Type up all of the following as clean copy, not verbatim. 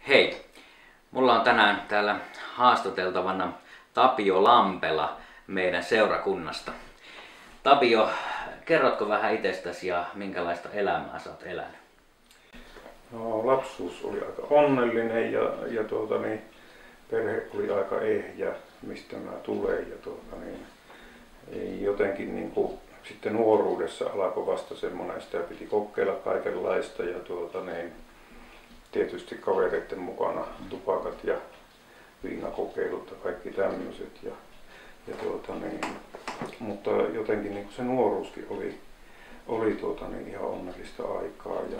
Hei, mulla on tänään täällä haastateltavana Tapio Lampela meidän seurakunnasta. Tapio, kerrotko vähän itsestäsi ja minkälaista elämää sä oot elänyt? No, lapsuus oli aika onnellinen ja perhe oli aika ehjä, mistä mä tulen. Jotenkin sitten nuoruudessa alkoi vasta semmoinen, sitä piti kokeilla kaikenlaista ja tietysti kavereiden mukana tupakat ja viinakokeilut ja kaikki tämmöiset. Mutta jotenkin se nuoruuskin oli ihan onnellista aikaa ja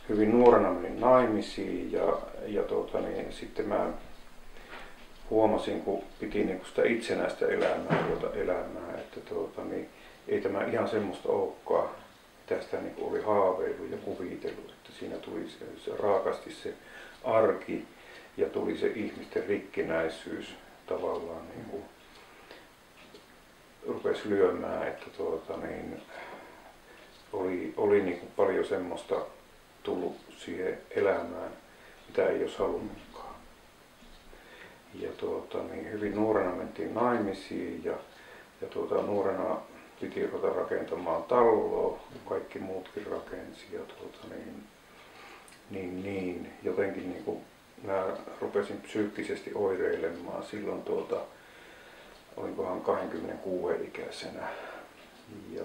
hyvin nuorena menin naimisiin ja sitten mä huomasin, kun piti sitä itsenäistä elämää, että ei tämä ihan semmoista olekaan, mitä sitä oli haaveillut ja kuvitellut, että siinä tuli se raakasti se arki ja tuli se ihmisten rikkinäisyys tavallaan rupesi lyömään, että oli paljon semmoista tullut siihen elämään, mitä ei olisi halunnutkaan. Ja hyvin nuorena mentiin naimisiin ja nuorena piti ruveta rakentamaan taloa, kaikki muutkin rakensi ja jotenkin mä rupesin psyykkisesti oireilemaan silloin olinkohan 26 ikäisenä ja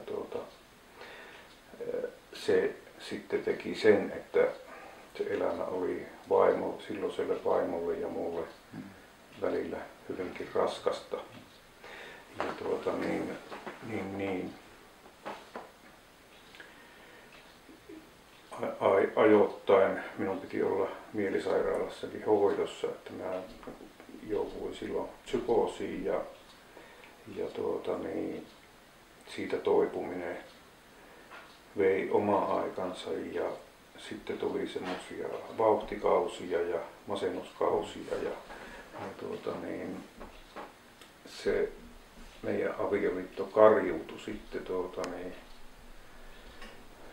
se sitten teki sen, että se elämä oli silloiselle vaimolle ja mulle välillä hyvinkin raskasta. Ja ajoittain minun piti olla mielisairaalassakin hoidossa, että mä jouduin silloin psykoosiin ja siitä toipuminen vei omaa aikansa ja sitten tuli semmoisia vauhtikausia ja masennuskausia ja se meidän avioliitto kariutui sitten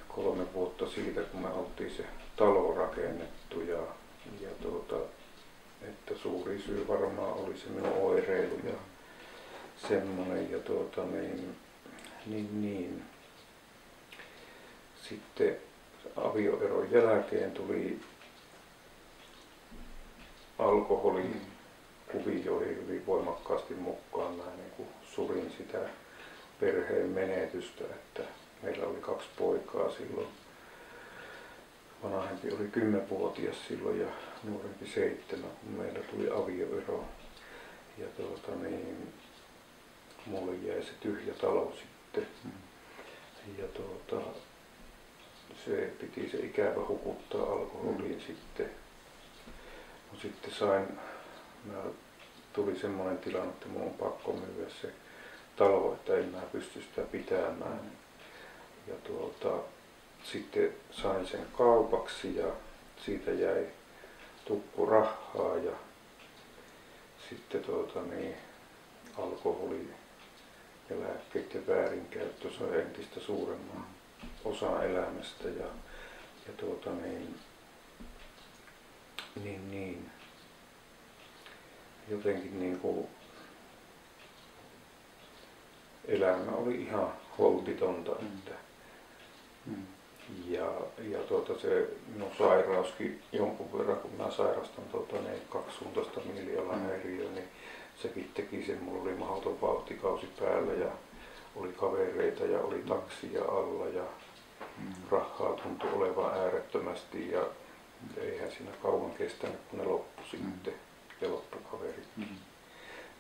3 vuotta siitä, kun me oltiin se talo rakennettu ja että suuri syy varmaan oli se minun oireilu ja semmoinen ja sitten avioeron jälkeen tuli alkoholikuvioihin hyvin voimakkaasti mukaan. Mä surin sitä perheen menetystä, että meillä oli 2 poikaa silloin. Vanhempi oli 10-vuotias silloin ja nuorempi 7, kun meillä tuli avioero. Ja mulle jäi se tyhjä talo sitten. Ja se piti se ikävä hukuttaa alkoholiin sitten. No sitten tuli semmoinen tilanne, että mun on pakko myydä se talo, että en mä pysty sitä pitämään. Ja sitten sain sen kaupaksi ja siitä jäi tukku rahaa ja sitten alkoholi ja lääkkeiden väärinkäyttö sai entistä suuremman osan elämästä ja jotenkin elämä oli ihan holtitonta. Se minun sairauskin jonkun verran, kun mä sairastan kaksisuuntaista mielialahäiriöä, niin sekin teki sen. Mulla oli mahdoton vauhtikausi päällä ja oli kavereita ja oli taksia alla ja rahaa tuntui olevan äärettömästi ja eihän siinä kauan kestänyt, kun ne loppui sitten ja loppukaverit.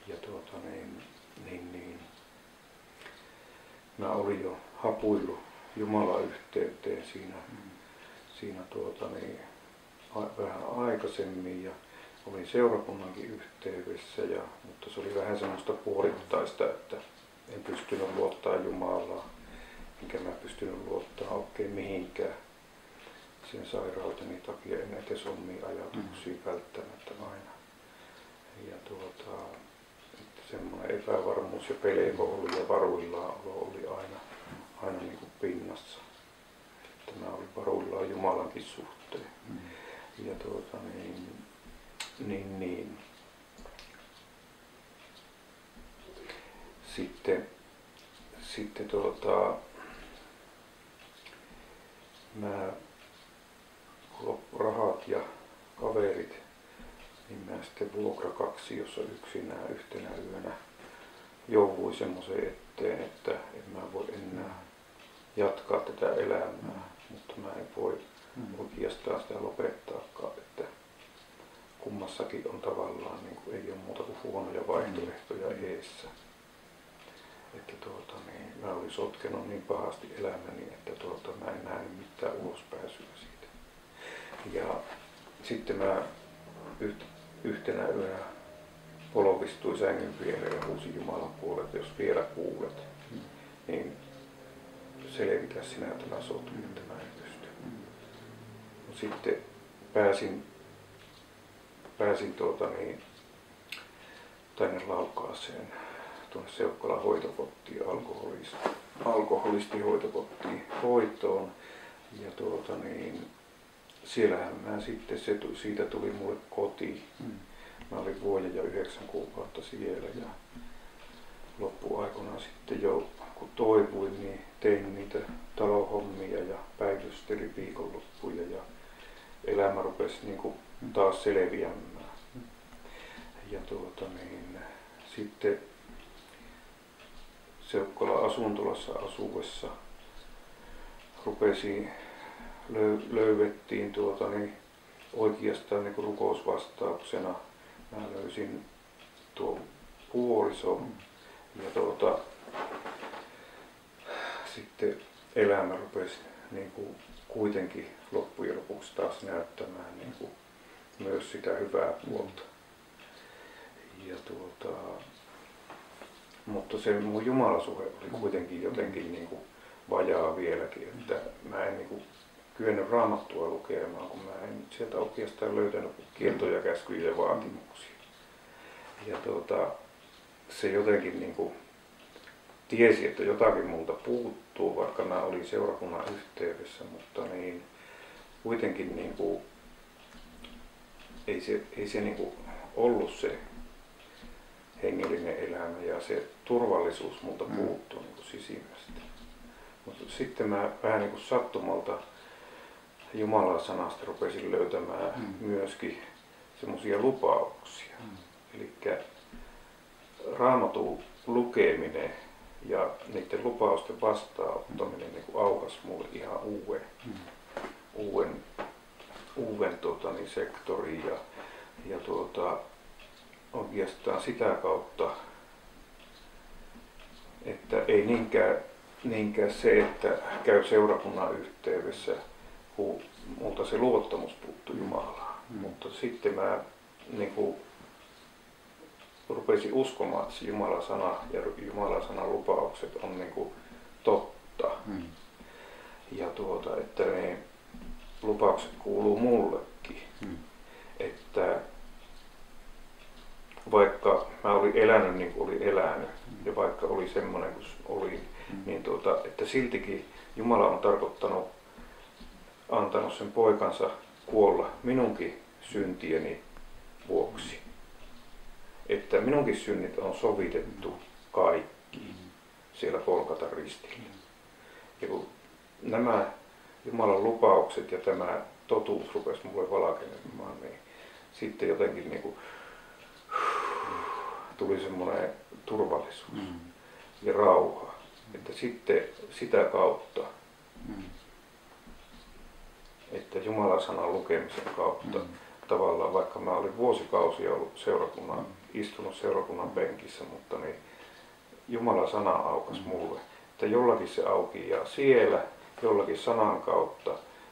Ja mä olin jo hapuillut Jumalan yhteyteen siinä vähän aikaisemmin ja olin seurakunnankin yhteydessä, mutta se oli vähän semmoista puolittaista, että en pystynyt luottamaan Jumalaa, enkä mä pystynyt luottamaan oikein mihinkään sen sairauteni takia, en edes omia ajatuksia välttämättä aina. Ja semmoinen epävarmuus ja pelko oli ja varuillaanolo oli aina pinnassa. Että mä olin varuillaan Jumalankin suhteen. niin. Sitten mä kun loppu rahat ja kaverit, niin mä sitten vuokrakaksiossa yksinään yhtenä yönä jouduin semmoiseen eteen, että en mä voi enää jatkaa tätä elämää, mutta mä en voi oikeastaan sitä lopettaakaan, että kummassakin on tavallaan niin kuin, ei ole muuta kuin huonoja vaihtoehtoja eessä. Että mä olin sotkenut niin pahasti elämäni, että mä en näe mitään ulospääsyä siitä. Ja sitten mä yhtenä yönä polvistuin sängyn viereen ja huusin Jumalan puolelle, että jos vielä kuulet, niin selvitä sinä tämä sotku, että mä en pysty. Sitten pääsin tänne Laukaaseen, tuonne Seukkolan hoitopottiin, alkoholistihoitopottiin hoitoon. Ja siellähän mä sitten, siitä tuli mulle koti. Mä olin vuoden ja 9 kuukautta siellä ja loppuaikana sitten jo kun toivuin, niin tein niitä talohommia ja päivystelin viikonloppuja ja elämä rupesi niin kuin taas selviämään. Ja sitten Seukkolan asuntolassa asuessa löydettiin oikeastaan niin kuin rukousvastauksena. Mä löysin tuon puolison ja sitten elämä rupesi niin kuin kuitenkin loppujen lopuksi taas näyttämään niin kuin myös sitä hyvää puolta. Ja mutta se mun jumalasuhde oli kuitenkin jotenkin niin kuin vajaa vieläkin, että mä en niin kuin kyennyt Raamattua lukemaan, kun mä en sieltä oikeastaan löytänyt kieltoja, käskyjä ja vaatimuksia. Ja se jotenkin niin kuin tiesi, että jotakin multa puuttuu, vaikka mä olin seurakunnan yhteydessä, mutta niin kuitenkin niin kuin, ei se niin kuin ollut se hengellinen elämä ja se turvallisuus multa puuttuu niin kuin sisimmästä. Mutta sitten mä vähän niin kuin sattumalta Jumalan sanasta rupesin löytämään myöskin semmoisia lupauksia. Eli Raamatun lukeminen ja niiden lupausten vastaanottaminen niin kuin aukaisi mulle ihan uuden sektorin ja oikeastaan sitä kautta, että ei niinkään se, että käy seurakunnan yhteydessä, kun multa se luottamus puuttui Jumalaan. Mutta sitten mä niin kuin rupesin uskomaan, että se Jumalan sana ja Jumalan sanan lupaukset on niin kuin totta. Ja että ne lupaukset kuuluu mullekin. Että vaikka mä olin elänyt niin kuin olin elänyt ja vaikka oli semmoinen kuin oli, niin että siltikin Jumala on antanut sen poikansa kuolla minunkin syntieni vuoksi. Että minunkin synnit on sovitettu kaikki siellä Golgatan ristillä. Ja kun nämä Jumalan lupaukset ja tämä totuus rupesi mulle valkenemaan, niin sitten jotenkin niin kuin tuli semmoinen turvallisuus ja rauha. Että sitten sitä kautta, että Jumalan sanan lukemisen kautta, tavallaan vaikka mä olin vuosikausia ollut istunut seurakunnan penkissä, mutta niin Jumalan sana aukas mulle, että jollakin se aukeaa siellä, jollakin sanan kautta,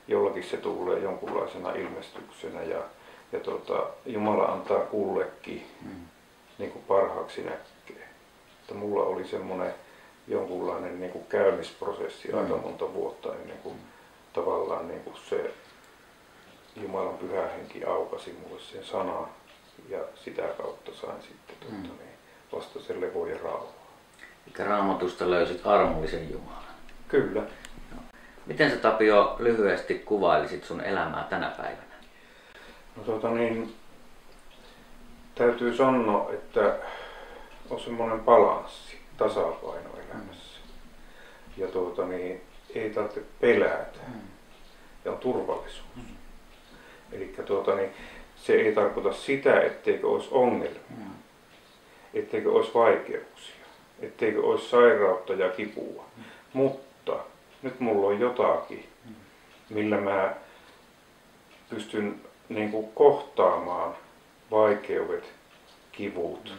jollakin se tulee jonkunlaisena ilmestyksenä ja Jumala antaa kullekin niin kuin parhaaksi näkee. Että mulla oli semmoinen jonkunlainen niin kuin käymisprosessi aika monta vuotta ennen kuin tavallaan niin kuin se Jumalan pyhä henki aukasi mulle sen sanan ja sitä kautta sain sitten vasta sen levo ja rauha. Eli Raamatusta löysit armollisen Jumalan. Kyllä. No. Miten sä, Tapio, lyhyesti kuvailisit sun elämää tänä päivänä? No täytyy sanoa, että on semmoinen balanssi, tasapaino elämässä. Ja ei tarvitse pelätä. Ja on turvallisuus. Eli se ei tarkoita sitä, etteikö olisi ongelmia, etteikö olisi vaikeuksia, etteikö olisi sairautta ja kipua. Mutta nyt mulla on jotakin, millä mä pystyn kohtaamaan vaikeudet, kivut,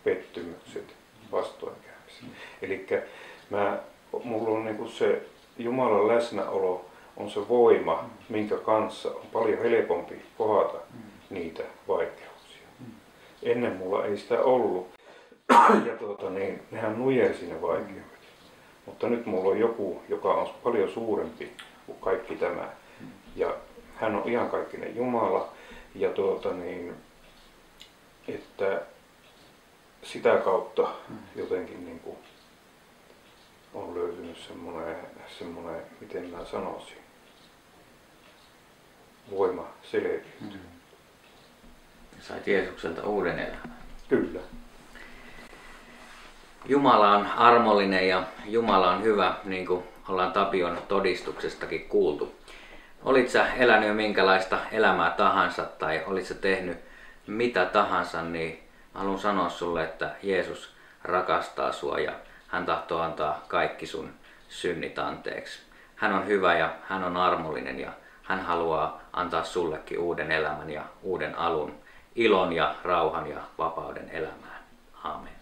pettymykset, vastoinkäymiset. Eli mulla on se Jumalan läsnäolo on se voima, minkä kanssa on paljon helpompi kohdata niitä vaikeuksia. Ennen mulla ei sitä ollut ja nehän nujersi ne vaikeudet. Mutta nyt mulla on joku, joka on paljon suurempi kuin kaikki tämä. Ja hän on iankaikkinen Jumala ja että sitä kautta jotenkin on löytynyt semmoinen, miten mä sanoisin, voima selviytyä. Sait Jeesukselta uuden elämän. Kyllä. Jumala on armollinen ja Jumala on hyvä, niin kuin ollaan Tapion todistuksestakin kuultu. Olit sä elänyt jo minkälaista elämää tahansa tai olit sä tehnyt mitä tahansa, niin haluan sanoa sulle, että Jeesus rakastaa sua ja hän tahtoo antaa kaikki sun synnit anteeksi. Hän on hyvä ja hän on armollinen ja hän haluaa antaa sullekin uuden elämän ja uuden alun, ilon ja rauhan ja vapauden elämään. Aamen.